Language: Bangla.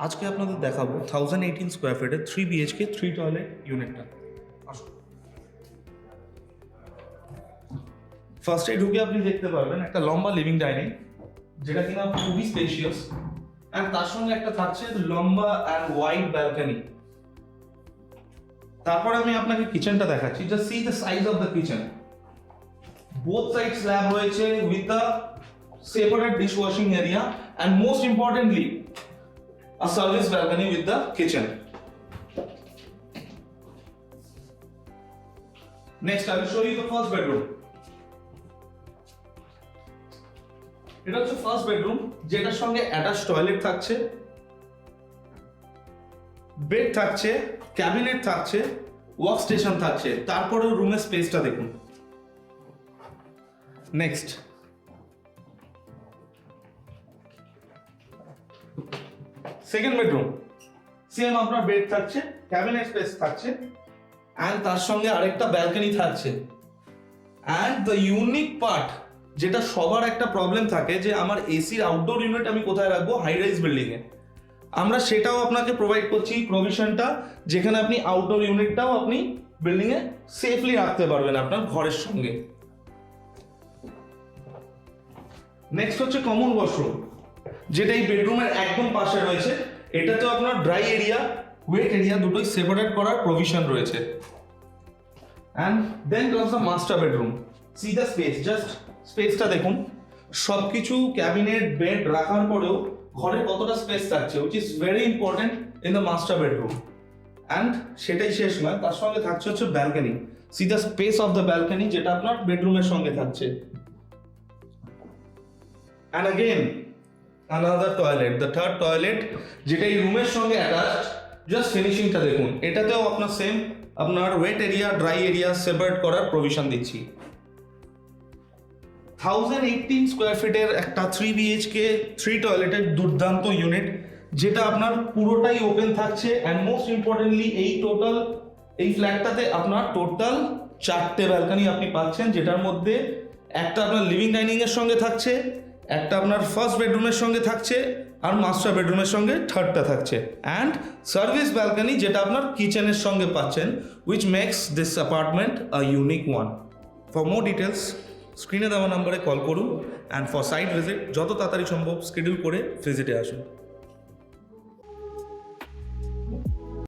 আজকে আপনাদের দেখাবো 1018 স্কোয়ার ফিটের 3 BHK 3 টয়লেট ইউনিটটা। আসুন, ফার্স্টে ঢুকে আপনি দেখতে পারবেন একটা লম্বা লিভিং ডাইনিং, যেটা কিনা খুবই স্পেশিয়াস, অ্যান্ড তার সঙ্গে একটা থাকছে লম্বা অ্যান্ড ওয়াইড ব্যালকনি। তারপরে আমি আপনাকে কিচেনটা দেখাচ্ছি। Just see the size of the kitchen. Both side slab রয়েছে with the separate dishwashing area, and most importantly a service balcony with the kitchen. Next, I will show you the first bedroom. এটা হচ্ছে ফার্স্ট বেডরুম, যেটার সঙ্গে অ্যাটাচ টয়লেট থাকছে, বেড থাকছে, ক্যাবিনেট থাকছে, ওয়ার্ক স্টেশন থাকছে। তারপরেও রুমের স্পেসটা দেখুন। নেক্সট, সেকেন্ড বেডরুম, সেম আপনার বেড থাকছে, ক্যাবিনেট স্পেস থাকছে, অ্যান্ড তার সঙ্গে আরেকটা ব্যালকনি থাকছে। অ্যান্ড দ্য ইউনিক পার্ট, যেটা সবার একটা প্রবলেম থাকে যে আমার এসির আউটডোর ইউনিট আমি কোথায় রাখবো হাই রাইজ বিল্ডিং এ, আমরা সেটাও আপনাকে প্রোভাইড করছি প্রভিশনটা, যেখানে আপনি আউটডোর ইউনিটটাও আপনি বিল্ডিং এ সেফলি রাখতে পারবেন আপনার ঘরের সঙ্গে। নেক্সট হচ্ছে কমন ওয়াশরুম, যেটা এই বেডরুমের একদম পাশে রয়েছে। এটাতেও আপনার ড্রাই এরিয়া, ওয়েট এরিয়া দুটোই সেপারেট করার প্রভিশন রয়েছে। And then comes the master bedroom. See the space, just স্পেসটা দেখুন। সবকিছু ক্যাবিনেট বেড রাখার পরেও ঘরে কতটা স্পেস থাকছে, which is very important in the master bedroom. And সেটাই শেষ নয়, তার সঙ্গে থাকছে হচ্ছে balcony. C the space of the balcony, যেটা আপনার বেডরুমের সঙ্গে থাকছে। And again another toilet, the third toilet, যেটা এই রুমের সঙ্গে অ্যাটাচড। জাস্ট ফিনিশিংটা দেখুন। এটাতেও আপনার সেম আপনার wait area, dry area separate করার প্রভিশন দিচ্ছি। 1018 স্কোয়ার ফিটের একটা 3 BHK 3 টয়লেটের দুর্দান্ত ইউনিট, যেটা আপনার পুরোটাই ওপেন থাকছে। অ্যান্ড মোস্ট ইম্পর্টেন্টলি এই ফ্ল্যাটটাতে আপনার টোটাল 4টে ব্যালকনি আপনি পাচ্ছেন, যেটার মধ্যে একটা আপনার লিভিং ডাইনিং এর সঙ্গে থাকছে, একটা আপনার ফার্স্ট বেডরুমের সঙ্গে থাকছে, আর মাস্টার বেডরুমের সঙ্গে থার্ডটা থাকছে। অ্যান্ড সার্ভিস ব্যালকনি, যেটা আপনার কিচেনের সঙ্গে পাচ্ছেন, which makes this apartment a unique one. For more details স্ক্রিনে দেওয়া নাম্বারে কল করুন, অ্যান্ড ফর সাইট ভিজিট যত তাড়াতাড়ি সম্ভব শিডিউল করে ভিজিটে আসুন।